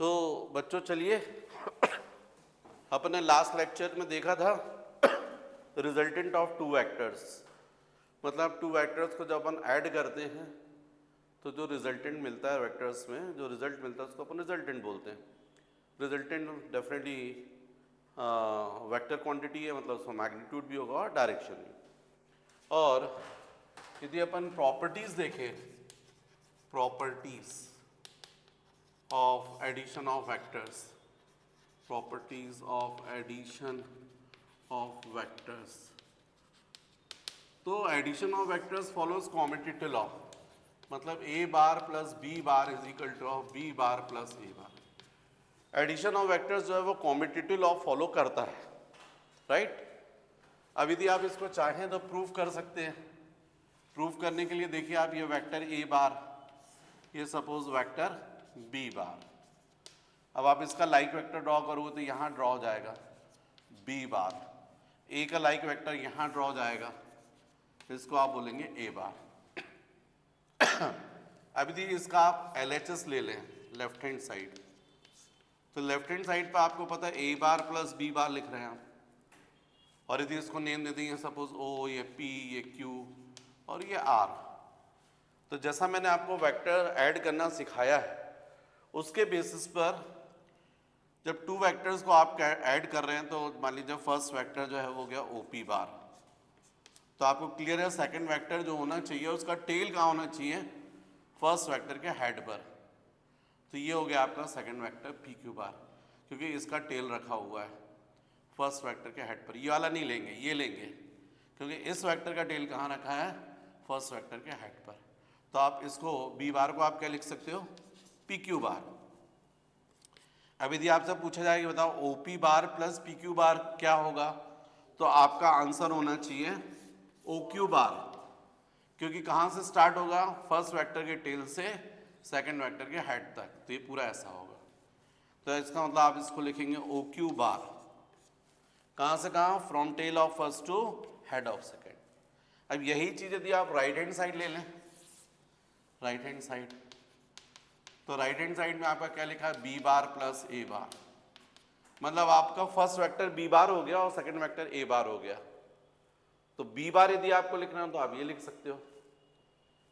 तो बच्चों चलिए, अपने लास्ट लेक्चर में देखा था रिजल्टेंट ऑफ टू वेक्टर्स, मतलब टू वेक्टर्स को जब अपन ऐड करते हैं तो जो रिजल्टेंट मिलता है वेक्टर्स में, जो रिजल्ट मिलता है उसको अपन रिजल्टेंट बोलते हैं। रिजल्टेंट डेफिनेटली वेक्टर क्वांटिटी है, मतलब उसका मैग्नीट्यूड भी होगा और डायरेक्शन भी। और यदि अपन प्रॉपर्टीज देखें, properties of addition of vectors, properties of addition of vectors, तो addition of vectors follows commutative law, मतलब a bar plus b bar is equal to of b bar plus a bar. Addition of vectors जो है वो commutative law follow करता है, right. अब यदि आप इसको चाहें तो प्रूव कर सकते हैं। प्रूव करने के लिए देखिए, आप ये वेक्टर ए बार, ये सपोज वेक्टर बी बार, अब आप इसका लाइक वेक्टर ड्रॉ करोगे तो यहाँ ड्रॉ हो जाएगा बी बार, ए का लाइक वेक्टर यहाँ ड्रॉ हो जाएगा, इसको आप बोलेंगे ए बार। अब यदि इसका आप LHS ले लें लेफ्ट हैंड साइड, तो लेफ्ट हैंड साइड पर आपको पता है ए बार प्लस बी बार लिख रहे हैं आप, और यदि इसको नेम दे देंगे सपोज ओ, ये पी, ये क्यू और ये आर, तो जैसा मैंने आपको वेक्टर ऐड करना सिखाया है उसके बेसिस पर जब टू वेक्टर्स को आप ऐड कर रहे हैं तो मान लीजिए फर्स्ट वेक्टर जो है वो गया ओ पी बार, तो आपको क्लियर है सेकंड वेक्टर जो होना चाहिए उसका टेल कहाँ होना चाहिए, फर्स्ट वेक्टर के हेड पर। तो ये हो गया आपका सेकंड वेक्टर पी क्यू बार, क्योंकि इसका टेल रखा हुआ है फर्स्ट वेक्टर के हेड पर। ये वाला नहीं लेंगे, ये लेंगे, क्योंकि इस वेक्टर का टेल कहाँ रखा है, फर्स्ट वेक्टर के हेड पर। तो आप इसको बी बार को आप क्या लिख सकते हो, पी क्यू बार। अब यदि आपसे पूछा जाए कि बताओ O P bar plus P Q bar क्या होगा, तो आपका आंसर होना चाहिए ओ क्यू बार, क्योंकि कहाँ से स्टार्ट होगा, फर्स्ट वेक्टर के टेल से सेकंड वेक्टर के हेड तक, तो ये पूरा ऐसा होगा। तो इसका मतलब आप इसको लिखेंगे ओ क्यू बार, कहाँ से कहाँ, from tail of first to head of second. अब यही चीज़ यदि आप राइट हैंड साइड ले लें, राइट हैंड साइड, तो राइट हैंड साइड में आपका क्या लिखा है, बी बार प्लस ए बार, मतलब आपका फर्स्ट वेक्टर बी बार हो गया और सेकंड वेक्टर ए बार हो गया। तो बी बार यदि आपको लिखना है तो आप ये लिख सकते हो,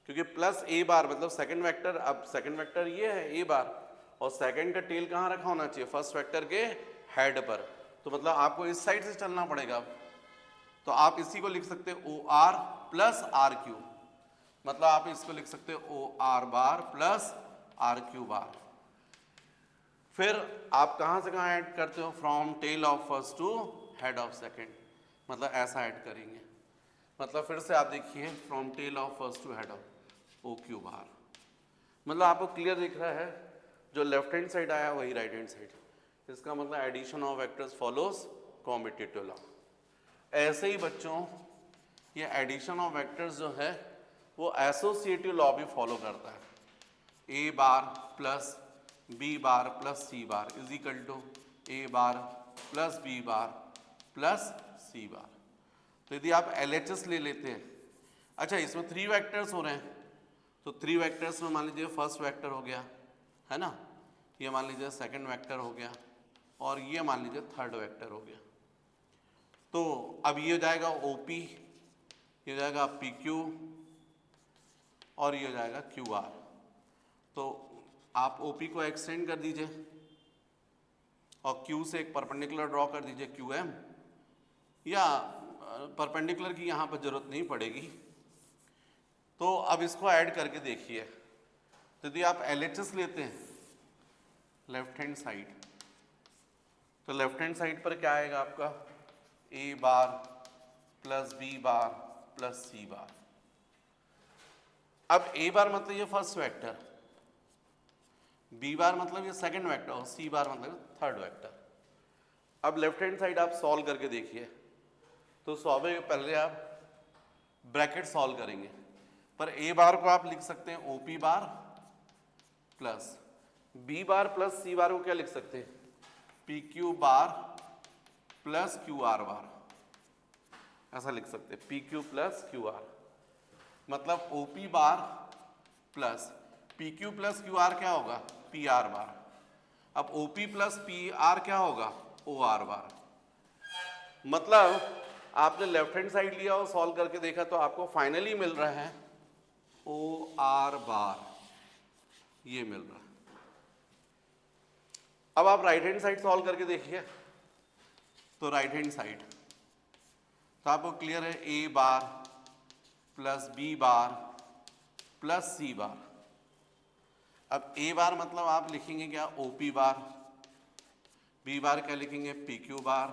क्योंकि प्लस ए बार मतलब सेकंड वेक्टर, अब सेकंड वेक्टर ये है ए बार, और सेकंड का टेल कहाँ रखा होना चाहिए, फर्स्ट वेक्टर के हेड पर, तो मतलब आपको इस साइड से चलना पड़ेगा। तो आप इसी को लिख सकते हो O R plus R Q, मतलब आप इसको लिख सकते हो O R bar plus R Q bar. फिर आप कहाँ से कहाँ ऐड करते हो, from tail of first to head of second, मतलब ऐसा ऐड करेंगे। मतलब फिर से आप देखिए, from tail of first to head of O Q bar, मतलब आपको क्लियर दिख रहा है, जो लेफ्ट हैंड साइड आया वही राइट हैंड साइड, इसका मतलब addition of vectors follows commutative law. ऐसे ही बच्चों ये एडिशन ऑफ वेक्टर्स जो है वो एसोसिएटिव लॉ भी फॉलो करता है, a bar plus b bar plus c bar is equal to a bar plus b bar plus c bar. तो यदि आप LHS ले लेते हैं, अच्छा इसमें थ्री वेक्टर्स हो रहे हैं, तो थ्री वेक्टर्स में मान लीजिए फर्स्ट वेक्टर हो गया है ना, ये मान लीजिए सेकंड वेक्टर हो गया, और ये मान लीजिए थर्ड वेक्टर हो गया। तो अब ये हो जाएगा OP, ये हो जाएगा PQ, और ये हो जाएगा QR। तो आप OP को एक्सटेंड कर दीजिए और Q से एक परपेंडिकुलर ड्रॉ कर दीजिए QM, या परपेंडिकुलर की यहाँ पर जरूरत नहीं पड़ेगी। तो अब इसको ऐड करके देखिए, तो यदि आप LHS लेते हैं लेफ्ट हैंड साइड, तो लेफ्ट हैंड साइड पर क्या आएगा आपका, ए bar plus b bar plus c बार। अब ए बार मतलब ये फर्स्ट वेक्टर, बी बार मतलब ये सेकंड वेक्टर, और सी बार मतलब थर्ड वेक्टर। अब लेफ्ट हैंड साइड आप सॉल्व करके देखिए, तो स्वाभाविक पहले आप ब्रैकेट सॉल्व करेंगे, पर ए बार को आप लिख सकते हैं OP bar plus b bar plus c बार को क्या लिख सकते हैं, PQ बार प्लस QR बार, ऐसा लिख सकते हैं PQ प्लस QR, मतलब OP bar plus PQ plus QR क्या होगा, PR बार। अब OP प्लस PR क्या होगा, OR बार। मतलब आपने लेफ्ट हैंड साइड लिया और सॉल्व करके देखा तो आपको फाइनली मिल रहा है OR बार, ये मिल रहा है। अब आप राइट हैंड साइड सॉल्व करके देखिए, तो राइट हैंड साइड तो आपको क्लियर है A bar plus B bar plus C बार। अब A बार मतलब आप लिखेंगे क्या, OP बार, B बार क्या लिखेंगे, PQ बार,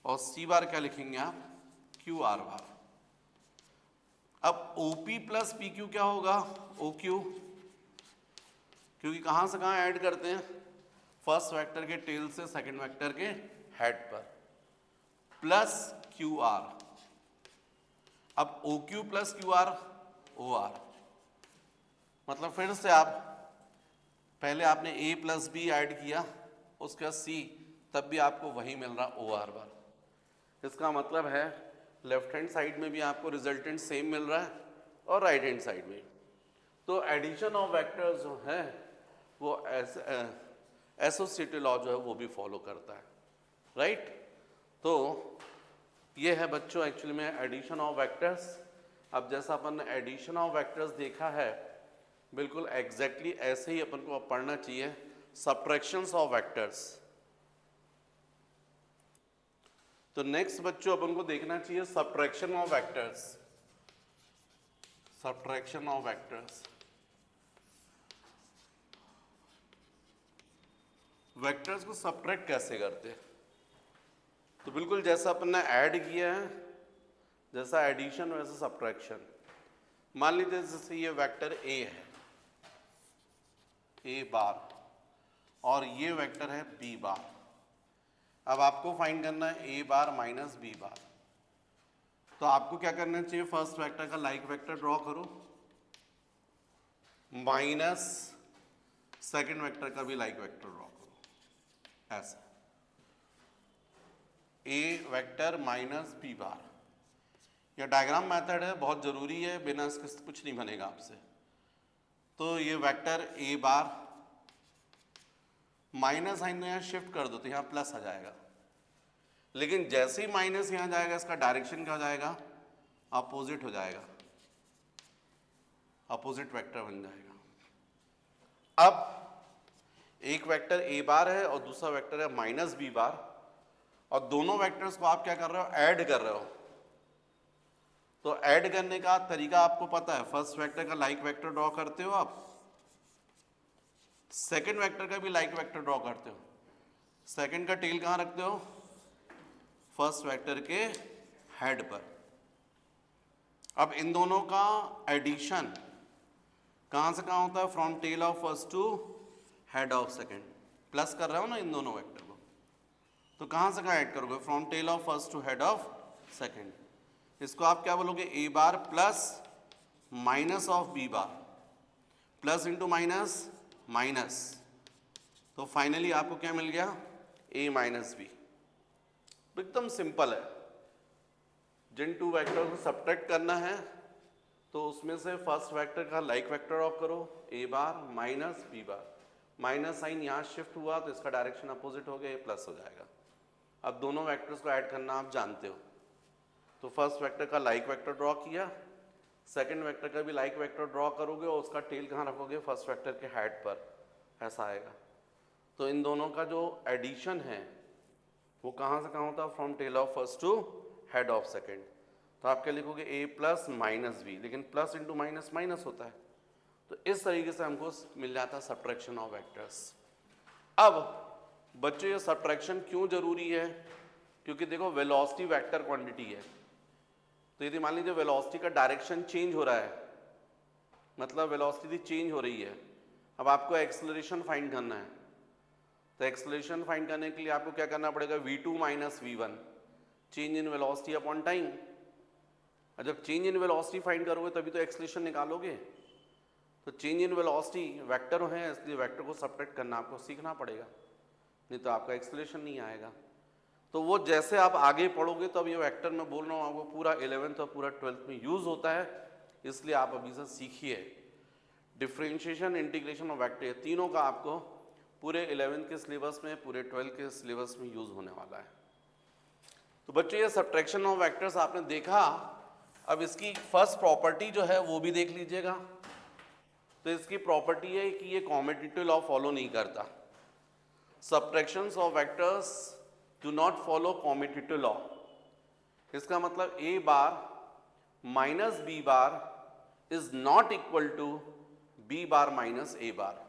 और C बार क्या लिखेंगे आप, QR बार। अब OP प्लस PQ क्या होगा, OQ, क्योंकि कहां से कहां ऐड करते हैं, फर्स्ट वेक्टर के टेल से सेकंड वेक्टर के हेड पर, प्लस QR। अब OQ प्लस QR OR, मतलब फिर से आप पहले आपने A प्लस B ऐड किया, उसके बाद C, तब भी आपको वही मिल रहा OR बार। इसका मतलब है लेफ्ट हैंड साइड में भी आपको रिजल्टेंट सेम मिल रहा है और राइट हैंड साइड में। तो एडिशन ऑफ वेक्टर्स जो है वो एसोसिएटिव लॉ जो है वो भी फॉलो करता है, राइट। तो ये है बच्चों एक्चुअली में एडिशन ऑफ वेक्टर्स। अब जैसा अपन ने एडिशन ऑफ वेक्टर्स देखा है, बिल्कुल एग्जैक्टली ऐसे ही अपन को पढ़ना चाहिए सबट्रैक्शंस ऑफ वेक्टर्स। तो नेक्स्ट बच्चों अपन को देखना चाहिए subtraction of vectors. Subtraction of vectors, vectors को सबट्रैक्ट कैसे करते हैं। तो बिल्कुल जैसा अपन ने ऐड किया है, जैसा एडिशन वैसा सबट्रैक्शन। मान लीजिए जैसे ये वेक्टर A है, A बार, और ये वेक्टर है B बार। अब आपको फाइंड करना है A बार माइनस B बार। तो आपको क्या करना चाहिए, फर्स्ट वेक्टर का लाइक वेक्टर ड्रॉ करो, माइनस सेकंड वेक्टर का भी लाइक वेक्टर ड्रॉ करो, ऐसा। A वेक्टर माइनस B बार, यह डायग्राम मेथड है, बहुत जरूरी है, बिना इसके कुछ नहीं बनेगा आपसे। तो ये vector A bar, minus sign यहाँ शिफ्ट कर दो तो यहाँ प्लस आ जाएगा, लेकिन जैसे ही माइनस यहाँ जाएगा इसका डायरेक्शन क्या हो जाएगा, अपोजिट हो जाएगा, अपोजिट वेक्टर बन जाएगा। अब एक वेक्टर A बार है और दूसरा वेक्टर है माइनस B बार, और दोनों वेक्टर्स को आप क्या कर रहे हो, ऐड कर रहे हो। तो ऐड करने का तरीका आपको पता है, फर्स्ट वेक्टर का लाइक वेक्टर ड्रॉ करते हो आप, सेकंड वेक्टर का भी लाइक वेक्टर ड्रॉ करते हो। सेकंड का टेल कहां रखते हो, फर्स्ट वेक्टर के हेड पर। अब इन दोनों का एडिशन कहां से कहां होता है, from tail of first to head of second. Plus कर रहे हो ना इन दोनों वेक्टर को, तो कहां से कहां ऐड करोगे, from tail of first to head of second. इसको आप क्या बोलोगे, A bar plus minus of B bar, plus into minus minus, तो फाइनली आपको क्या मिल गया, A माइनस B। एकदम सिंपल है। जिन टू वेक्टर को सब्ट्रैक्ट करना है तो उसमें से फर्स्ट वेक्टर का लाइक वेक्टर ड्रॉ करो, A bar minus B bar, minus sign यहाँ शिफ्ट हुआ तो इसका डायरेक्शन अपोजिट हो गया, ये प्लस हो जाएगा। अब दोनों वेक्टर्स को ऐड करना आप जानते हो, तो फर्स्ट वेक्टर का लाइक वेक्टर ड्रॉ किया, सेकंड वेक्टर का भी लाइक वेक्टर ड्रॉ करोगे और उसका टेल कहाँ रखोगे, फर्स्ट वेक्टर के हेड पर, ऐसा आएगा। तो इन दोनों का जो एडिशन है वो कहाँ से कहाँ होता है, from tail of first to head of second. तो आप क्या लिखोगे, A प्लस माइनस B, लेकिन प्लस इंटू माइनस माइनस होता है। तो इस तरीके से हमको मिल जाता है सब्ट्रैक्शन ऑफ वेक्टर्स। अब बच्चों ये सब्ट्रैक्शन क्यों जरूरी है, क्योंकि देखो वेलोसिटी वेक्टर क्वांटिटी है। तो यदि मान लीजिए वेलोसिटी का डायरेक्शन चेंज हो रहा है, मतलब वेलोसिटी चेंज हो रही है, अब आपको एक्सेलरेशन फाइंड करना है। तो एक्सेलरेशन फाइंड करने के लिए आपको क्या करना पड़ेगा, v2 minus v1, change in velocity upon time. और जब चेंज इन वेलोसिटी फाइंड करोगे तभी तो एक्सेलरेशन निकालोगे। तो चेंज इन वेलोसिटी वेक्टर है, इसलिए वेक्टर को सब्ट्रैक्ट करना आपको सीखना पड़ेगा, नहीं तो आपका एक्सेलरेशन नहीं आएगा। तो वो जैसे आप आगे पढ़ोगे तो अब ये वेक्टर मैं बोल रहा हूँ आपको पूरा 11th और पूरा 12th में यूज होता है, इसलिए आप अभी से सीखिए। डिफरेंशिएशन, इंटीग्रेशन और वेक्टर, तीनों का आपको पूरे 11th के सिलेबस में, पूरे 12th के सिलेबस में यूज होने वाला है। तो बच्चों ये सब्ट्रैक्शन ऑफ वेक्टर्स आपने देखा। अब इसकी फर्स्ट प्रॉपर्टी जो है वो भी देख लीजिएगा। तो इसकी प्रॉपर्टी है कि ये कॉम्यूटेटिव लॉ फॉलो नहीं करता। Subtractions of vectors do not follow commutative law. इसका मतलब a bar minus b bar is not equal to b bar minus a bar.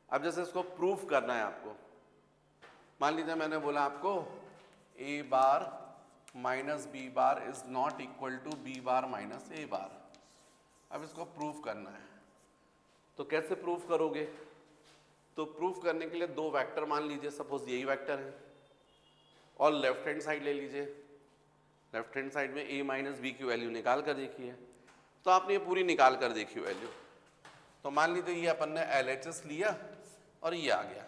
अब जैसे इसको प्रूफ करना है आपको, मान लीजिए मैंने बोला आपको a bar minus b bar is not equal to b bar minus a bar. अब इसको प्रूफ करना है, तो कैसे प्रूफ करोगे? तो प्रूफ करने के लिए दो वेक्टर मान लीजिए, सपोज यही वेक्टर है, और लेफ्ट हैंड साइड ले लीजिए। लेफ्ट हैंड साइड में ए माइनस बी की वैल्यू निकाल कर देखी है, तो आपने ये पूरी निकाल कर देखी वैल्यू। तो मान लीजिए ये अपन ने LHS लिया और ये आ गया।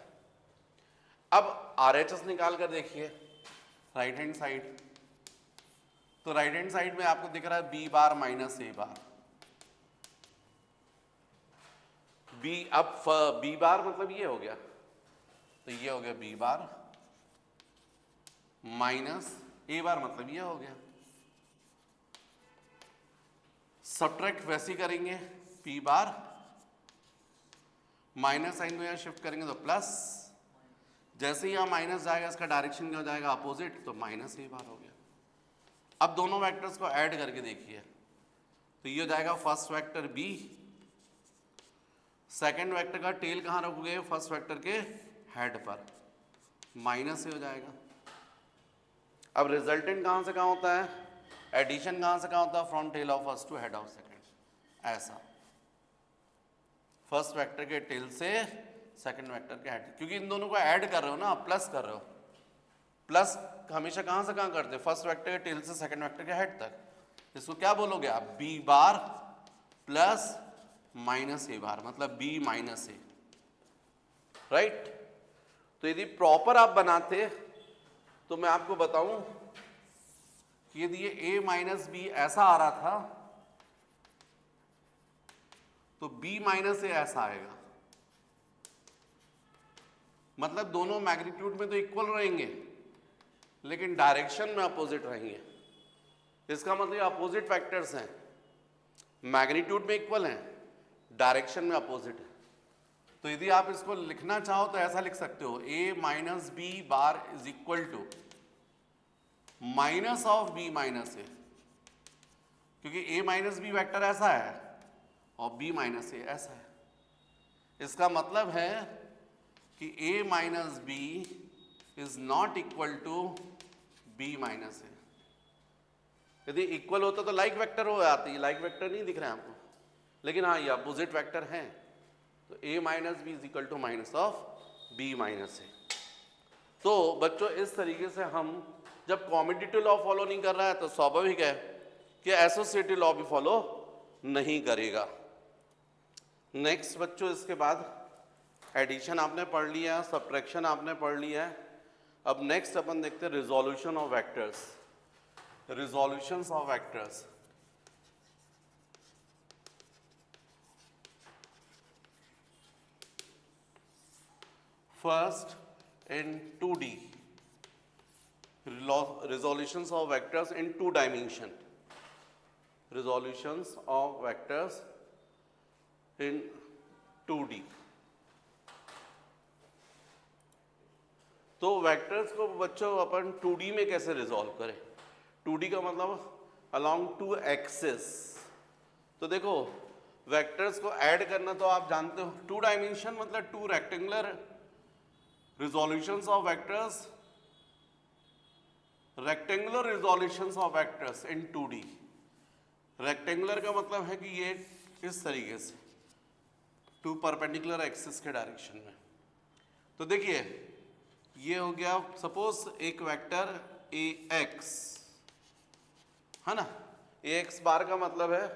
अब RHS निकाल कर देखिए राइट हैंड साइड। तो राइट हैंड साइड में आपको दिख रहा है B bar minus a bar. B, अब बी बार मतलब ये हो गया, तो ये हो गया बी बार माइनस ए बार मतलब ये हो गया। सब्ट्रैक्ट वैसे ही करेंगे, पी बार माइनस साइन को यहां शिफ्ट करेंगे तो प्लस, जैसे ही यहां माइनस जाएगा इसका डायरेक्शन क्या हो जाएगा? अपोजिट, तो माइनस ए बार हो गया। अब दोनों वेक्टर्स को ऐड करके देखिए, तो ये हो जाएगा first vector B, second vector का टेल कहां रखोगे? फर्स्ट वेक्टर के हेड पर, माइनस से हो जाएगा। अब रिजल्टेंट कहां से कहां होता है? एडिशन कहां से कहां होता है? From tail of first to head of second. ऐसा फर्स्ट वेक्टर के टेल से सेकंड वेक्टर के हेड, क्योंकि इन दोनों को ऐड कर रहे हो ना, प्लस कर रहे हो। प्लस हमेशा कहां से कहां करते हो? फर्स्ट वेक्टर के टेल से सेकंड वेक्टर के हेड तक। इसको क्या बोलोगे आप? B bar plus minus a बार, मतलब बी माइनस ए, राइट। तो यदि प्रॉपर आप बनाते तो मैं आपको बताऊं कि यदि ये ए माइनस बी ऐसा आ रहा था तो बी माइनस ए ऐसा आएगा, मतलब दोनों मैग्नीट्यूड में तो इक्वल रहेंगे लेकिन डायरेक्शन में अपोजिट रहेंगे। इसका मतलब अपोजिट वेक्टर्स हैं, मैग्नीट्यूड में इक्वल हैं, डायरेक्शन में अपोजिट है। तो यदि आप इसको लिखना चाहो तो ऐसा लिख सकते हो, a minus b bar is equal to minus of b minus a, क्योंकि ए माइनस बी वेक्टर ऐसा है और बी माइनस ए ऐसा है। इसका मतलब है कि a minus b is not equal to b minus a. यदि इक्वल होता तो लाइक वेक्टर हो जाती है, लाइक वेक्टर नहीं दिख रहा है आपको, लेकिन हाँ ये अपोजिट वेक्टर हैं। तो a minus b is equal to minus of b minus a. तो बच्चों इस तरीके से हम जब कॉम्यूटेटिव लॉ फॉलो नहीं कर रहा है तो स्वाभाविक है कि एसोसिएटिव लॉ भी फॉलो नहीं करेगा। नेक्स्ट बच्चों इसके बाद एडिशन आपने पढ़ लिया है, सब्ट्रैक्शन आपने पढ़ लिया है। अब नेक्स्ट अपन देखते हैं resolution of vectors. Resolutions of vectors, first in 2D, resolutions of vectors in 2 dimension, resolutions of vectors in 2D। तो वेक्टर्स को बच्चों अपन 2D में कैसे रिजॉल्व करें? 2D का मतलब along 2 एक्सिस। तो देखो वेक्टर्स को ऐड करना तो आप जानते हो, 2 डायमेंशन मतलब 2 rectangular resolutions of vectors, rectangular resolutions of vectors in 2D। rectangular का मतलब है कि ये इस तरीके से 2 परपेंडिकुलर एक्सिस के डायरेक्शन में। तो देखिए ये हो गया सपोज एक वेक्टर ax है ना, ax बार का मतलब है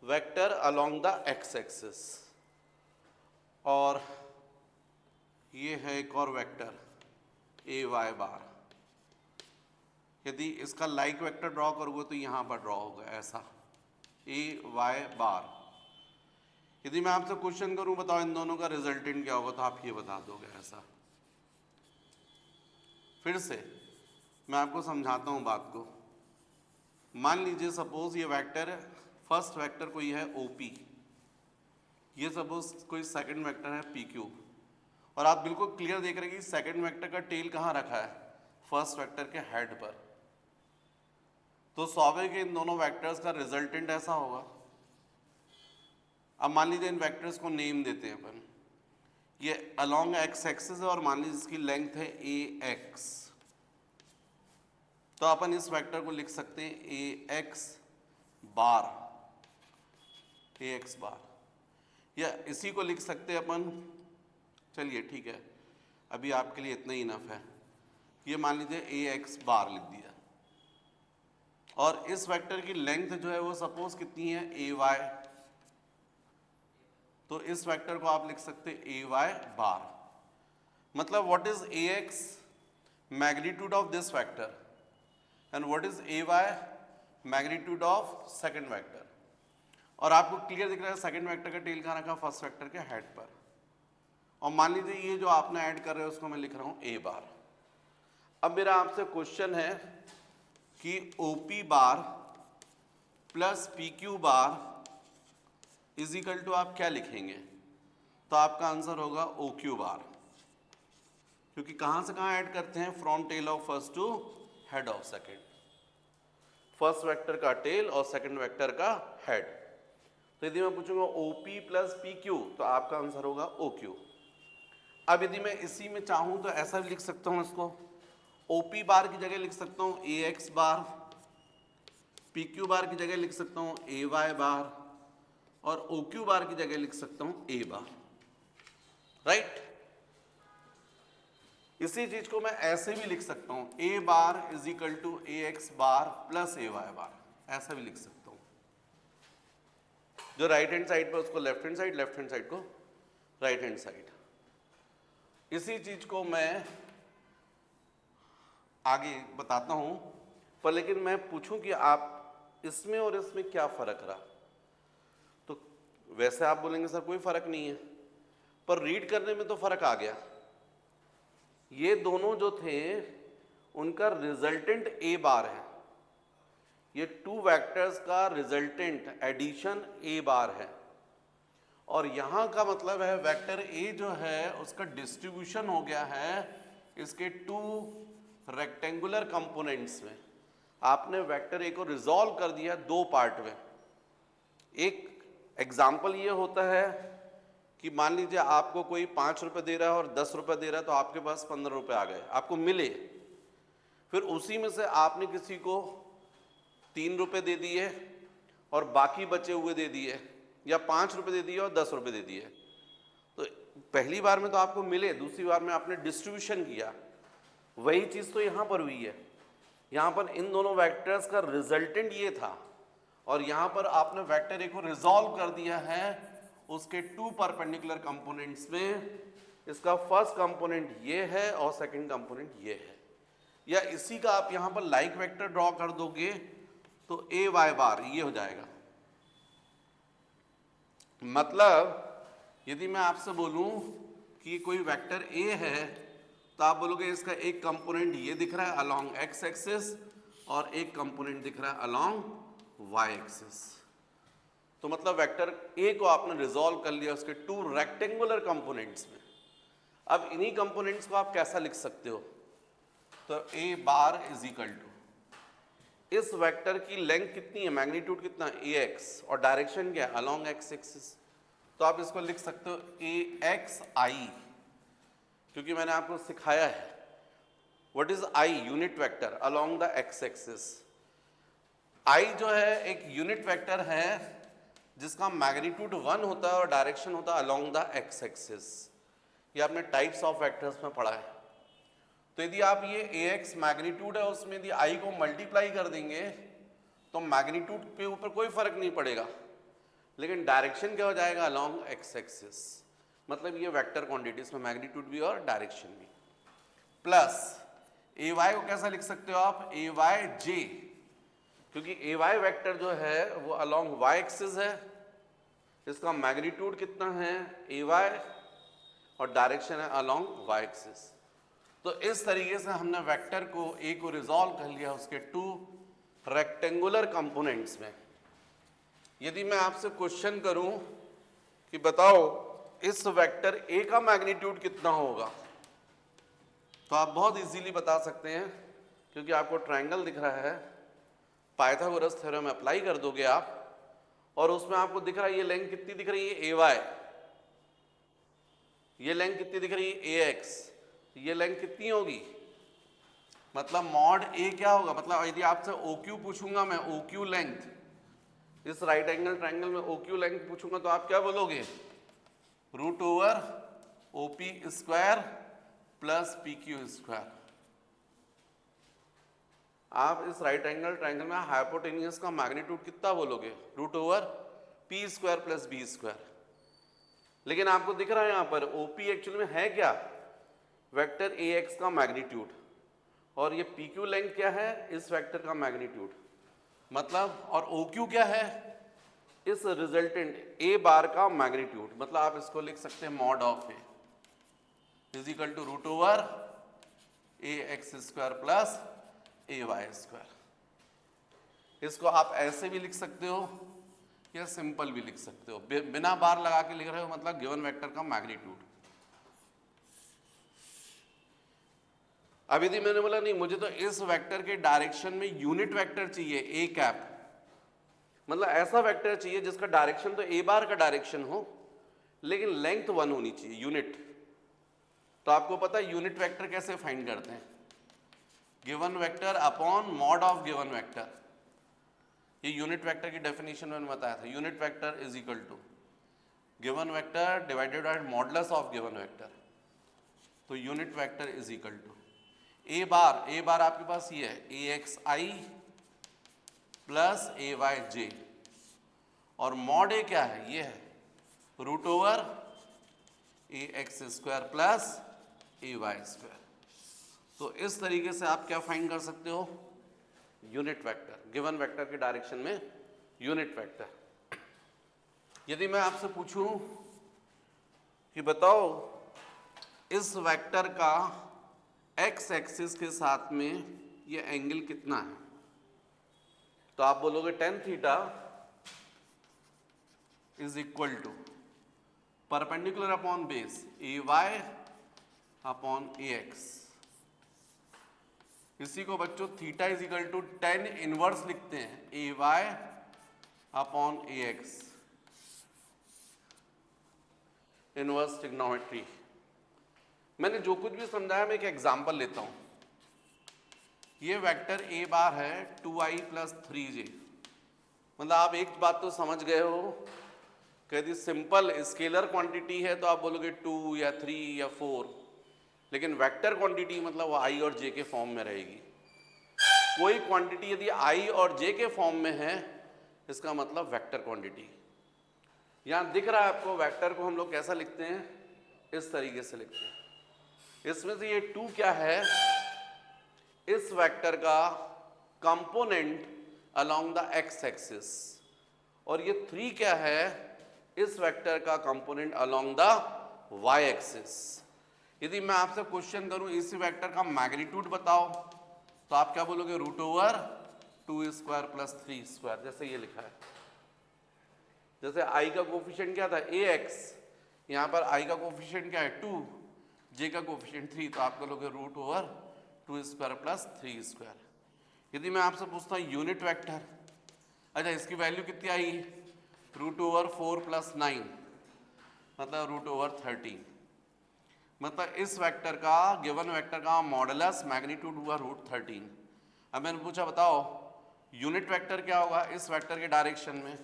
vector along the x axis, और ये है एक और वेक्टर ए वाई बार। यदि इसका लाइक वेक्टर ड्रॉ करोगे तो यहां पर ड्रॉ होगा ऐसा ए वाई बार। यदि मैं आपसे क्वेश्चन करूं बताओ इन दोनों का रिजल्टेंट क्या होगा, तो आप ये बता दोगे ऐसा। फिर से मैं आपको समझाता हूं बात को। मान लीजिए सपोज ये वेक्टर है, फर्स्ट वेक्टर कोई है OP, ये सपोज कोई सेकंड वेक्टर है PQ, और आप बिल्कुल क्लियर देख रहे हैं कि सेकंड वेक्टर का टेल कहाँ रखा है, फर्स्ट वेक्टर के हेड पर। तो स्वाभाविक इन दोनों वेक्टर्स का रिजल्टेंट ऐसा होगा। अब मान लीजिए इन वेक्टर्स को नेम देते हैं अपन, ये अलोंग एक्स एक्सिस है और मान लीजिए इसकी लेंथ है AX, तो अपन इस वेक्टर को लिख सकते हैं AX बार, या इसी को लिख सकते हैं अपन, चलिए ठीक है अभी आपके लिए इतना ही इनफ है, ये मान लीजिए AX बार लिख दिया। और इस वेक्टर की लेंथ जो है वो सपोज कितनी है AY, तो इस वेक्टर को आप लिख सकते हैं AY बार। मतलब what is AX, magnitude of this vector, and what is AY, magnitude of second vector. और आपको क्लियर दिख रहा है सेकंड वेक्टर का टेल कहाँ रखा, फर्स्ट वेक्टर के हेड पर। और मान लीजिए ये जो आपने ऐड कर रहे हो उसको मैं लिख रहा हूं A बार। अब मेरा आपसे क्वेश्चन है कि OP bar plus PQ bar is equal to आप क्या लिखेंगे, तो आपका आंसर होगा OQ बार, क्योंकि कहां से कहां ऐड करते हैं, from tail of first to head of second, first vector का टेल और सेकंड वेक्टर का हेड। तो यदि मैं पूछूंगा OP प्लस PQ तो आपका आंसर होगा OQ। अब यदि मैं इसी में चाहूं तो ऐसा भी लिख सकता हूं, इसको OP बार की जगह लिख सकता हूं AX बार, PQ बार की जगह लिख सकता हूं AY बार, और OQ बार की जगह लिख सकता हूं A बार, राइट। इसी चीज को मैं ऐसे भी लिख सकता हूं A bar is equal to AX bar plus AY bar, ऐसा भी लिख सकता हूं। जो राइट हैंड साइड पर उसको left hand side, left hand side को राइट हैंड साइड। इसी चीज को मैं आगे बताता हूं, पर लेकिन मैं पूछूं कि आप इसमें और इसमें क्या फर्क रहा, तो वैसे आप बोलेंगे सर कोई फर्क नहीं है, पर रीड करने में तो फर्क आ गया। ये दोनों जो थे उनका रिजल्टेंट A बार है, ये टू वेक्टर्स का रिजल्टेंट एडिशन A बार है, और यहां का मतलब है वेक्टर A जो है उसका डिस्ट्रीब्यूशन हो गया है इसके टू रेक्टेंगुलर कंपोनेंट्स में। आपने वेक्टर A को रिजॉल्व कर दिया दो पार्ट में। एक एग्जाम्पल ये होता है कि मान लीजिए आपको कोई 5 रुपए दे रहा है और 10 रुपए दे रहा है, तो आपके पास 15 रुपए आ गए, आपको मिले। फिर उसी में से आपने किसी को 3 रुपए दे दिए और बाकी बचे हुए दे दिए, या 5 रुपए दे दिए और 10 रुपए दे दिए। तो पहली बार में तो आपको मिले, दूसरी बार में आपने डिस्ट्रीब्यूशन किया। वही चीज तो यहां पर हुई है। यहां पर इन दोनों वेक्टर्स का रिजल्टेंट ये था, और यहां पर आपने वेक्टर ए को रिजॉल्व कर दिया है उसके टू परपेंडिकुलर कंपोनेंट्स में। इसका फर्स्ट कंपोनेंट ये है और सेकंड कंपोनेंट ये है, या इसी का आप यहां पर लाइक वेक्टर ड्रॉ कर दोगे तो ए वाई बार ये हो जाएगा। मतलब यदि मैं आपसे बोलूं कि कोई वेक्टर ए है, तो आप बोलोगे इसका एक कंपोनेंट ये दिख रहा है अलोंग एक्स एक्सिस और एक कंपोनेंट दिख रहा है अलोंग वाई एक्सिस। तो मतलब वेक्टर ए को आपने रिजॉल्व कर लिया उसके टू रेक्टेंगुलर कंपोनेंट्स में। अब इन्हीं कंपोनेंट्स को आप कैसा लिख सकते हो, तो ए बार इज इक्वल टू इस वेक्टर की लेंथ कितनी है, मैग्नीट्यूड कितना ए एक्स, और डायरेक्शन क्या है अलोंग एक्स एक्सिस। तो आप इसको लिख सकते हो ए एक्स आई, क्योंकि मैंने आपको सिखाया है what is i, unit vector along the x axis. I जो है एक यूनिट वेक्टर है जिसका मैग्नीट्यूड 1 होता है और डायरेक्शन होता है अलोंग द एक्स एक्सिस। ये आपने टाइप्स ऑफ वेक्टर्स में पढ़ा है। तो यदि आप ये ए एक्स मैग्नीट्यूड है उसमें यदि आई को मल्टीप्लाई कर देंगे तो मैग्नीट्यूड पे ऊपर कोई फर्क नहीं पड़ेगा, लेकिन डायरेक्शन क्या हो जाएगा अलोंग एक्स एक्सिस। मतलब ये वेक्टर क्वांटिटीज में मैग्नीट्यूड भी और डायरेक्शन भी। प्लस ए वाई को कैसा लिख सकते हो आप, ए वाई जे, क्योंकि ए वाई वेक्टर जो है वो अलोंग वाई एक्सिस है, इसका मैग्नीट्यूड कितना है ए वाई और डायरेक्शन है अलोंग वाई एक्सिस। तो इस तरीके से हमने वेक्टर को ए को रिजॉल्व कर लिया उसके टू रेक्टेंगुलर कंपोनेंट्स में। यदि मैं आपसे क्वेश्चन करूं कि बताओ इस वेक्टर ए का मैग्नीट्यूड कितना होगा, तो आप बहुत इजीली बता सकते हैं क्योंकि आपको ट्रायंगल दिख रहा है, पाइथागोरस थ्योरम अप्लाई कर दोगे आप और उसमें आपको दिख रहा है ये लेंथ कितनी दिख रही है ए वाई, ये लेंथ कितनी दिख रही है ए एक्स, ये लेंथ कितनी होगी, मतलब मॉड ए क्या होगा, मतलब यदि आपसे ओ क्यू पूछूंगा मैं, ओ क्यू लेंथ, इस राइट एंगल ट्रायंगल में ओ क्यू लेंथ पूछूंगा तो आप क्या बोलोगे, root over O P square plus P Q square. आप इस राइट एंगल ट्रायंगल में हाइपोटेनियस का मैग्नीट्यूड कितना बोलोगे, root over P square plus B square. लेकिन आपको दिख रहा है यहां पर ओपी एक्चुअल में है क्या, वेक्टर ए एक्स का मैग्नीट्यूड, और ये पी क्यू लेंथ क्या है, इस वेक्टर का मैग्नीट्यूड, मतलब और ओ क्यू क्या है, इस रिजल्टेंट ए बार का मैग्नीट्यूड। मतलब आप इसको लिख सकते हैं mod of A is equal to root over A x square plus A Y square. इसको आप ऐसे भी लिख सकते हो या सिंपल भी लिख सकते हो, बिना बार लगा के लिख रहे हो, मतलब गिवन वेक्टर का मैग्नीट्यूड। अब यदि मैंने बोला नहीं मुझे तो इस वेक्टर के डायरेक्शन में यूनिट वेक्टर चाहिए ए कैप, मतलब ऐसा वेक्टर चाहिए जिसका डायरेक्शन तो ए बार का डायरेक्शन हो लेकिन लेंथ 1 होनी चाहिए, यूनिट। तो आपको पता है यूनिट वेक्टर कैसे फाइंड करते हैं, given vector upon mod of given vector. ये यूनिट वेक्टर की डेफिनेशन मैंने बताया था, unit vector is equal to given vector divided by modulus of given vector. तो unit vector is equal to a bar आपके पास ये है a x I plus A Y j, और मॉड ए क्या है, ये है रूट ओवर ए एक्स स्क्वायर प्लस ए वाई स्क्वायर। तो इस तरीके से आप क्या फाइंड कर सकते हो, यूनिट वेक्टर, गिवन वेक्टर के डायरेक्शन में यूनिट वेक्टर। यदि मैं आपसे पूछूं कि बताओ इस वेक्टर का एक्स एक्सिस के साथ में ये एंगल कितना है, तो आप बोलोगे tan theta is equal to perpendicular upon base A Y upon A X. इसी को बच्चों theta is equal to tan inverse लिखते हैं A Y upon A X, inverse trigonometry. मैंने जो कुछ भी समझाया मैं एक एग्जांपल लेता हूं। ये वेक्टर ए बार है 2i प्लस 3j, मतलब आप एक बात तो समझ गए हो कि यदि सिंपल स्केलर क्वांटिटी है तो आप बोलोगे 2 या 3 या 4, लेकिन वेक्टर क्वांटिटी मतलब वो i और j के फॉर्म में रहेगी। कोई क्वांटिटी यदि i और j के फॉर्म में है इसका मतलब वेक्टर क्वांटिटी। यहां दिख रहा है आपको, वेक्टर को हम लोग कैसा लिखते हैं, इस तरीके से लिखते हैं। इसमें से ये 2 क्या है, इस वेक्टर का component along the x axis, और ये 3 क्या है, इस वेक्टर का component along the Y axis. यदि मैं आपसे क्वेश्चन करूं इसी वेक्टर का मैग्नीट्यूड बताओ, तो आप क्या बोलोगे, root over 2 square plus 3 square, जैसे ये लिखा है। जैसे आई का कोफिशिएंट क्या था ए एक्स, यहाँ पर आई का कोफिशिएंट क्या है 2, जे का कोफिशिएंट 3, तो आप बोलोगे root over 2 square plus 3 square. यदि मैं आपसे पूछता हूँ यूनिट वेक्टर, अच्छा इसकी वैल्यू कितनी आई, रूट ओवर 4 प्लस 9, मतलब रूट ओवर 13। मतलब इस वेक्टर का, गिवन वेक्टर का मॉडुलस मैग्नीट्यूड हुआ रूट 13। अब मैंने पूछा बताओ यूनिट वेक्टर क्या होगा इस वेक्टर के डायरेक्शन में,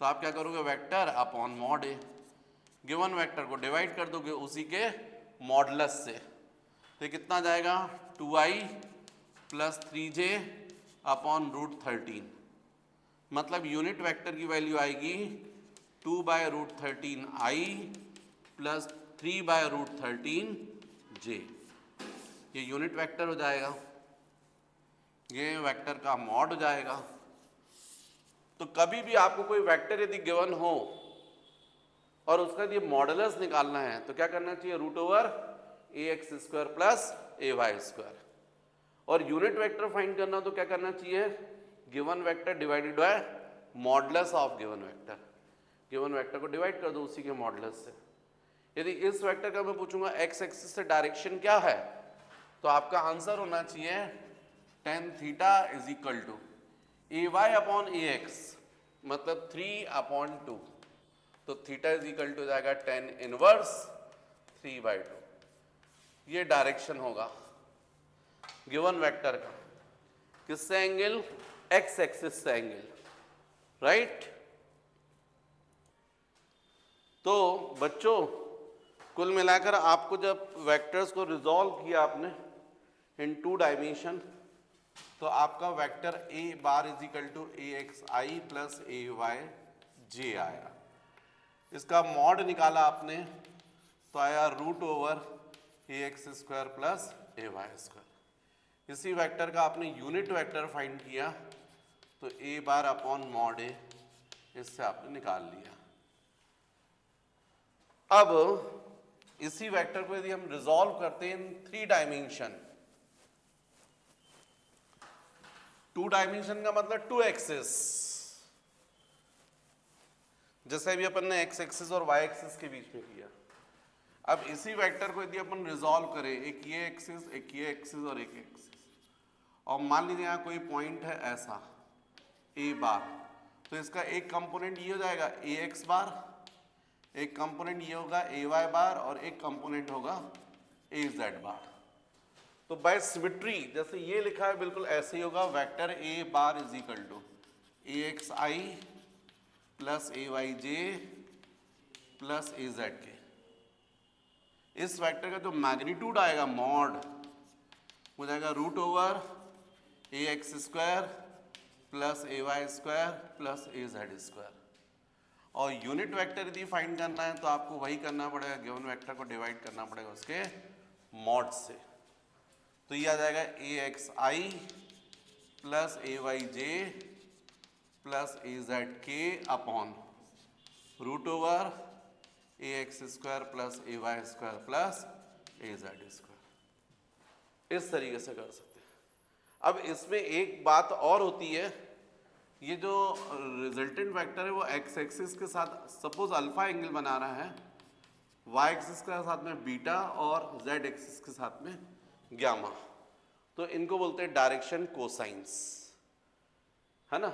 तो आप क्या करोगे, वेक्टर अपॉन मॉड ए, गिवन वेक्टर को डिवाइड कर दोगे उसी के मॉडुलस से, तो कितना जाएगा 2i plus 3j upon root 13। मतलब यूनिट वेक्टर की वैल्यू आएगी 2 by root 13i plus 3 by root 13j। ये यूनिट वेक्टर हो जाएगा, ये वेक्टर का मॉड हो जाएगा। तो कभी भी आपको कोई वेक्टर यदि गिवन हो और उसका ये मॉडुलस निकालना है तो क्या करना चाहिए, रूट ओवर ए एक्स स्क्वायर प्लस ए वाई स्क्वायर। और यूनिट वेक्टर फाइंड करना तो क्या करना चाहिए, given vector divided by modulus of given vector. Given vector को डिवाइड कर दो उसी के मॉडुलस से। यदि इस वेक्टर का मैं पूछूंगा एक्स एक्सिस से डायरेक्शन क्या है, तो आपका आंसर होना चाहिए tan theta is equal to A Y upon A X, मतलब 3/2। तो थीटा इज इक्वल टू जाएगा tan इनवर्स 3/2। ये डायरेक्शन होगा गिवन वेक्टर का, किससे एंगल, एक्स एक्सिस से एंगल, राइट। तो बच्चों कुल मिलाकर आपको जब वेक्टर्स को रिजॉल्व किया आपने इन 2 डायमेंशन, तो आपका vector A bar is equal to A x I plus A Y j आया। इसका मॉड निकाला आपने तो आया रूट ओवर ए एक्स स्क्वायर प्लस ए वाई स्क्वायर। इसी वेक्टर का आपने यूनिट वेक्टर फाइंड किया तो ए बार अपॉन मॉड ए, इससे आपने निकाल लिया। अब इसी वेक्टर को यदि हम रिजॉल्व करते हैं इन 3 डायमेंशन, 2 डायमेंशन का मतलब 2 एक्सिस, जैसे अभी अपन ने एक्स एक्सिस और वाई एक्सिस के बीच में किया। अब इसी वेक्टर को यदि अपन रिजॉल्व करें, एक ये एक्सिस, एक ये एक्सिस और एक एक्सिस, और मान लीजिए यहाँ कोई पॉइंट है ऐसा ए बार, तो इसका एक कंपोनेंट ये हो जाएगा ए एक्स बार, एक कंपोनेंट ये होगा ए वाई बार, और एक कंपोनेंट होगा ए जेड बार। तो बाय सिमेट्री जैसे ये लिखा है बिल्कुल ऐसे ही होगा, vector A bar is equal to A x I plus A Y J plus A Z K. इस वेक्टर का जो मैग्नीट्यूड आएगा मॉड हो जाएगा रूट ओवर ए एक्स स्क्वायर प्लस ए वाई स्क्वायर प्लस ए जेड स्क्वायर। और यूनिट वेक्टर यदि find करना है तो आपको वही करना पड़ेगा, गिवन वेक्टर को डिवाइड करना पड़ेगा उसके मॉड से। तो ये आ जाएगा ए एक्स आई प्लस ए वाई जे प्लस ए जेड के अपॉन रूट ओवर ए एक्स स्क्वायर प्लस ए वाई स्क्वायर प्लस ए जेड स्क्वायर। इस तरीके से कर सकते हैं। अब इसमें एक बात और होती है, ये जो रिजल्टेंट वेक्टर है वो एक्स एक्सिस के साथ सपोज अल्फा एंगल बना रहा है, वाई एक्सिस के साथ में बीटा और जेड एक्सिस के साथ में गामा, तो इनको बोलते हैं डायरेक्शन कोसाइंस, है ना।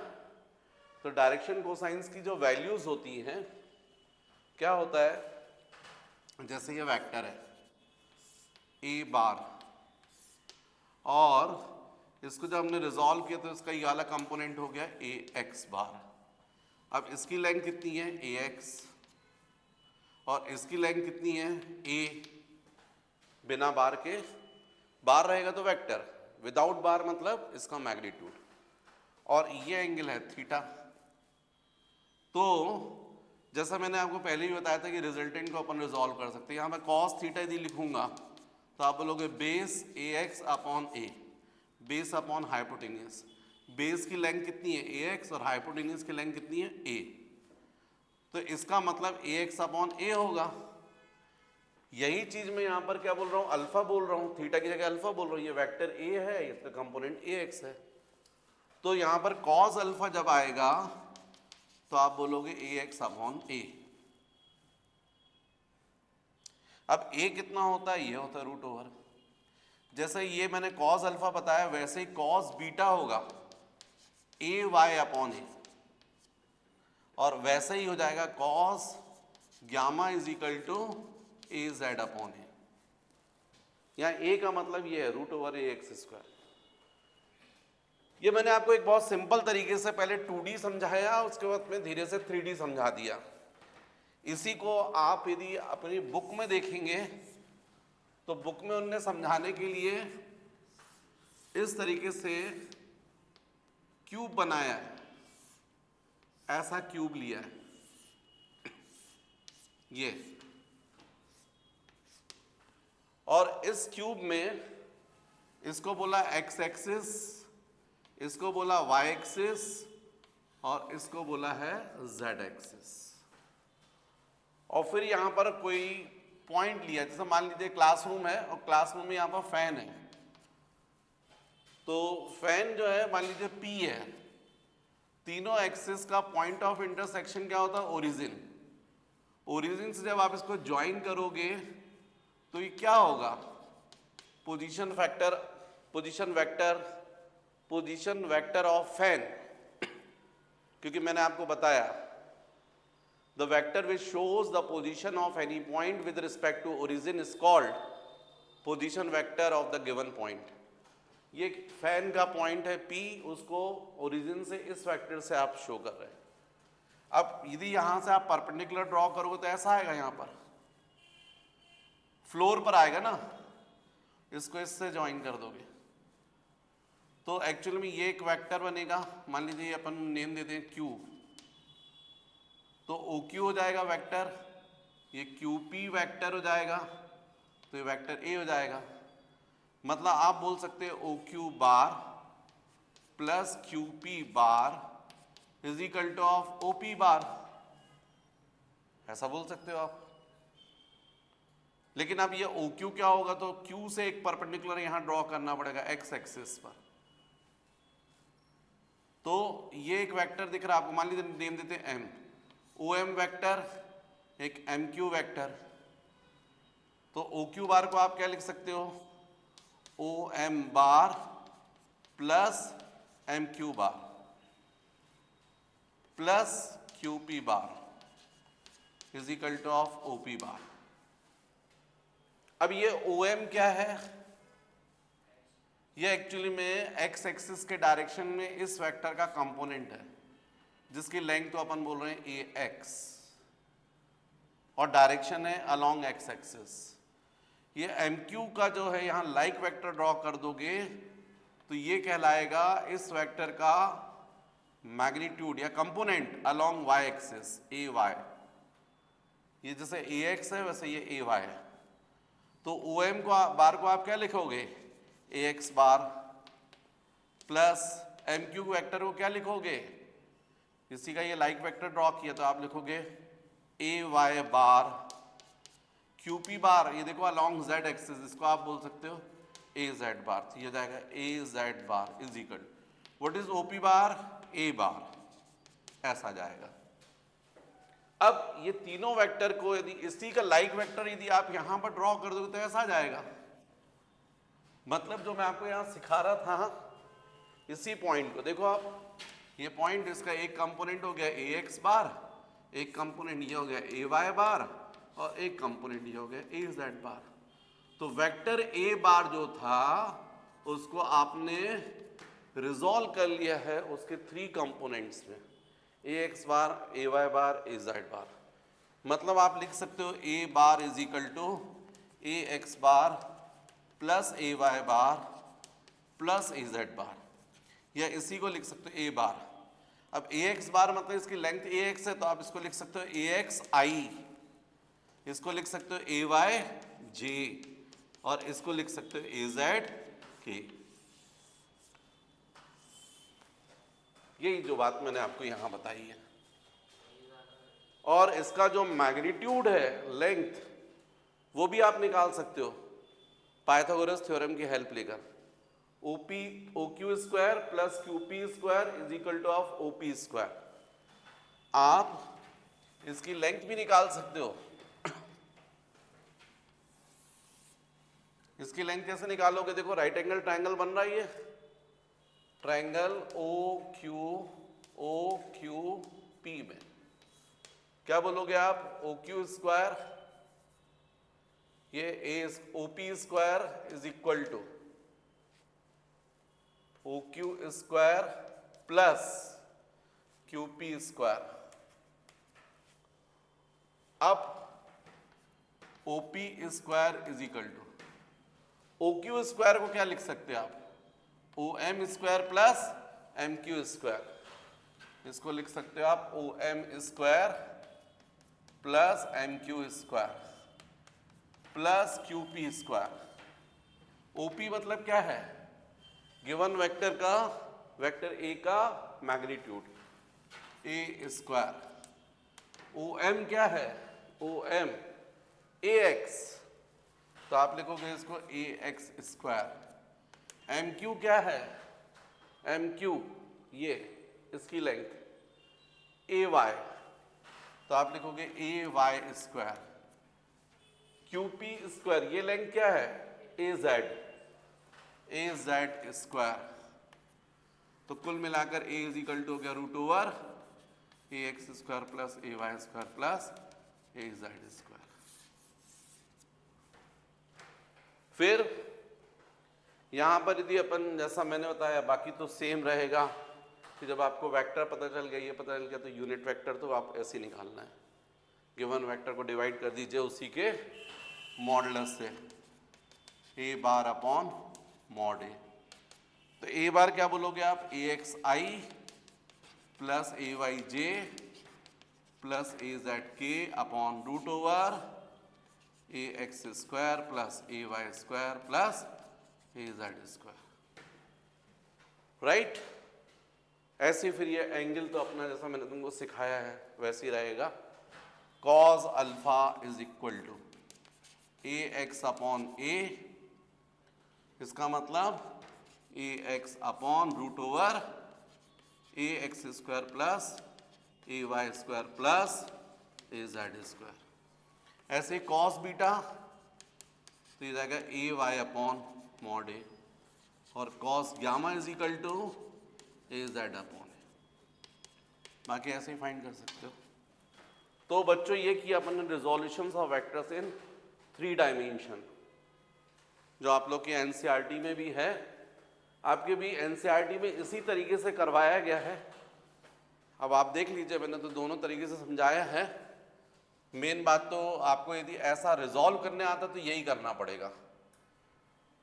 तो डायरेक्शन कोसाइंस की जो वैल्यूज होती हैं, क्या होता है, जैसे ये वेक्टर है ए बार, और इसको जब हमने रिजॉल्व किया तो इसका ये वाला कंपोनेंट हो गया ए एक्स बार। अब इसकी लेंथ कितनी है ए एक्स, और इसकी लेंथ कितनी है ए, बिना बार के, बार रहेगा तो वेक्टर, विदाउट बार मतलब इसका मैग्नीट्यूड, और ये एंगल है थीटा। तो जैसा मैंने आपको पहले ही बताया था कि रिजल्टेंट को अपन रिजॉल्व कर सकते हैं। यहाँ मैं कॉस थीटा यदि लिखूंगा तो आप बोलोगे बेस ए एक्स अपॉन ए, बेस अपॉन हाइपोटेन्यूस। बेस की लेंथ कितनी है ए एक्स और हाइपोटेन्यूस की लेंथ कितनी है ए, तो इसका मतलब ए एक्स अपॉन ए होगा। यही चीज मैं यहाँ पर क्या बोल रहा हूँ, अल्फा बोल रहा हूँ, थीटा की जगह अल्फा बोल रहा हूँ। ये वेक्टर ए है, इसका कंपोनेंट ए एक्स है, तो यहाँ पर कॉस अल्फा जब आएगा तो आप बोलोगे ए एक्स अपॉन ए। अब ए कितना होता है, ये होता है रूट ओवर। जैसे ये मैंने कॉस अल्फा बताया वैसे ही कॉस बीटा होगा ए वाई अपॉन ए, और वैसे ही हो जाएगा cos gamma is equal to a z upon a. यहाँ ए का मतलब ये है रूट ओवर ए एक्स स्क्वायर। ये मैंने आपको एक बहुत सिंपल तरीके से पहले 2D समझाया, उसके बाद में धीरे से 3D समझा दिया। इसी को आप यदि अपनी बुक में देखेंगे तो बुक में उनने समझाने के लिए इस तरीके से क्यूब बनाया है, ऐसा क्यूब लिया है ये, और इस क्यूब में इसको बोला एक्स एक्सिस, इसको बोला वाई एक्सिस, और इसको बोला है जेड एक्सिस। और फिर यहाँ पर कोई पॉइंट लिया, जैसे मान लीजिए क्लासरूम है और क्लासरूम में यहाँ पर फैन है, तो फैन जो है मान लीजिए P है, तीनों एक्सिस का पॉइंट ऑफ इंटरसेक्शन क्या होता है, ओरिजिन। ओरिजिन से जब आप इसको ज्वाइन करोगे तो ये क्या होगा, position factor, position vector of fan, क्योंकि मैंने आपको बताया the vector which shows the position of any point with respect to origin is called position vector of the given point. ये फैन का पॉइंट है P, उसको ओरिजिन से इस वेक्टर से आप शो कर रहे हैं। अब यदि यहां से आप परपेंडिकुलर ड्रॉ करोगे तो ऐसा आएगा, यहां पर फ्लोर पर आएगा ना, इसको इससे ज्वाइन कर दोगे तो एक्चुअली में ये एक वेक्टर बनेगा। मान लीजिए अपन नेम देते हैं Q, तो OQ हो जाएगा वेक्टर, ये QP वेक्टर हो जाएगा, तो ये वेक्टर A हो जाएगा। मतलब आप बोल सकते हैं OQ bar plus QP bar is equal to of OP बार, ऐसा बोल सकते हो आप। लेकिन अब ये OQ क्या होगा, तो Q से एक परपेंडिकुलर यहां ड्रॉ करना पड़ेगा x एक्सिस पर। तो ये एक वेक्टर दिख रहा है आपको, मान लीजिए नेम देते हैं M, OM वेक्टर, एक MQ वेक्टर। तो OQ बार को आप क्या लिख सकते हो, OM bar plus MQ bar plus QP bar is equal to of OP बार। अब ये OM क्या है, ये एक्चुअली में x एक्सिस के डायरेक्शन में इस वेक्टर का कंपोनेंट है, जिसकी लेंथ तो अपन बोल रहे हैं AX और डायरेक्शन है अलोंग x एक्सिस। ये MQ का जो है यहाँ लाइक वेक्टर ड्रॉ कर दोगे तो ये कहलाएगा इस वेक्टर का मैग्नीट्यूड या component along y axis AY। ये जैसे AX है वैसे ये AY है। तो OM को बार को आप क्या लिखोगे, AX bar plus MQ vector को क्या लिखोगे, इसी का ये लाइक वेक्टर ड्रॉ किया तो आप लिखोगे AY बार, QP बार ये देखो अलोंग Z एक्सिस, इसको आप बोल सकते हो AZ बार, तो ये जाएगा AZ bar is equal what is OP bar, A बार, ऐसा जाएगा। अब ये तीनों वेक्टर को यदि इसी का लाइक वेक्टर यदि आप यहां पर ड्रॉ कर दोगे तो ऐसा जाएगा। मतलब जो मैं आपको यहां सिखा रहा था, इसी पॉइंट को देखो आप, ये पॉइंट इसका एक कंपोनेंट हो गया AX बार, एक कंपोनेंट ये हो गया AY बार और एक कंपोनेंट ये हो गया AZ बार। तो वेक्टर A बार जो था उसको आपने रिजॉल्व कर लिया है उसके 3 कंपोनेंट्स में, AX बार, AY बार, AZ बार। मतलब आप लिख सकते हो A bar is equal to AX bar plus AY bar plus AZ bar, या इसी को लिख सकते हो A बार। अब AX बार मतलब इसकी लेंथ AX है तो आप इसको लिख सकते हो AXI, इसको लिख सकते हो AYJ और इसको लिख सकते हो AZK। यही जो बात मैंने आपको यहां बताई है। और इसका जो मैग्नीट्यूड है, लेंथ, वो भी आप निकाल सकते हो पाइथागोरस थ्योरम की हेल्प लेकर। OQ square plus QP square is equal to of OP square. आप इसकी लेंथ भी निकाल सकते हो। इसकी लेंथ कैसे निकालोगे, देखो राइट एंगल ट्रायंगल बन रहा है ये ट्रायंगल OQP में क्या बोलोगे आप, OQ स्क्वायर, ये OP square is equal to OQ square plus QP square. अब OP square is equal to OQ square को क्या लिख सकते हैं आप, OM square plus MQ square, इसको लिख सकते हो आप OM square plus MQ square plus QP square. OP मतलब क्या है, गिवन वेक्टर का, वेक्टर A का मैग्नीट्यूड A स्क्वायर। OM क्या है, ओ एम ए एक्स, तो आप लिखोगे इसको ए एक्स स्क्वायर। एम क्यू क्या है, एम क्यू ये इसकी लेंथ ए वाई, तो आप लिखोगे a Y square. Q p square ये लेंथ क्या है ए जेड स्क्वायर। तो कुल मिलाकर ए इज इक्वल टू हो गया रूट ओवर ए एक्स स्क्वायर प्लस ए वाई स्क्वायर प्लस ए जेड स्क्वायर। फिर यहां पर यदि अपन जैसा मैंने बताया बाकी तो सेम रहेगा कि जब आपको वेक्टर पता चल गया, ये पता चल गया, तो यूनिट वेक्टर तो आप ऐसे ही निकालना है। गिवन वेक्टर को डिवाइड कर दीजिए उसी के मॉडुलस से, ए बार अपॉन मॉड ए। तो ए बार क्या बोलोगे आप, ए एक्स आई प्लस ए वाई जे प्लस ए जेड के अपॉन रूट ओवर ए एक्स स्क्वायर प्लस ए वाई स्क्वायर प्लस ए जेड स्क्वायर, राइट। ऐसे फिर ये एंगल तो अपना जैसा मैंने तुमको सिखाया है वैसे ही रहेगा। Cos alpha is equal to A x upon a, इसका मतलब a x upon root over A x square plus A Y square plus A z square. ऐसे कॉस बीटा तो ये जाएगा a Y upon mod a, और cos gamma is equal to a z upon a. बाकी ऐसे ही find कर सकते हो। तो बच्चों ये किया अपन ने resolutions of vectors in 3 dimension, जो आप लोग के एनसीईआरटी में भी है, आपके भी एनसीईआरटी में इसी तरीके से करवाया गया है। अब आप देख लीजिए, मैंने तो दोनों तरीके से समझाया है। मेन बात तो आपको यदि ऐसा रिजॉल्व करने आता तो यही करना पड़ेगा,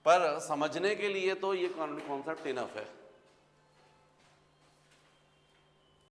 पर समझने के लिए तो ये कॉन्सेप्ट इनफ है।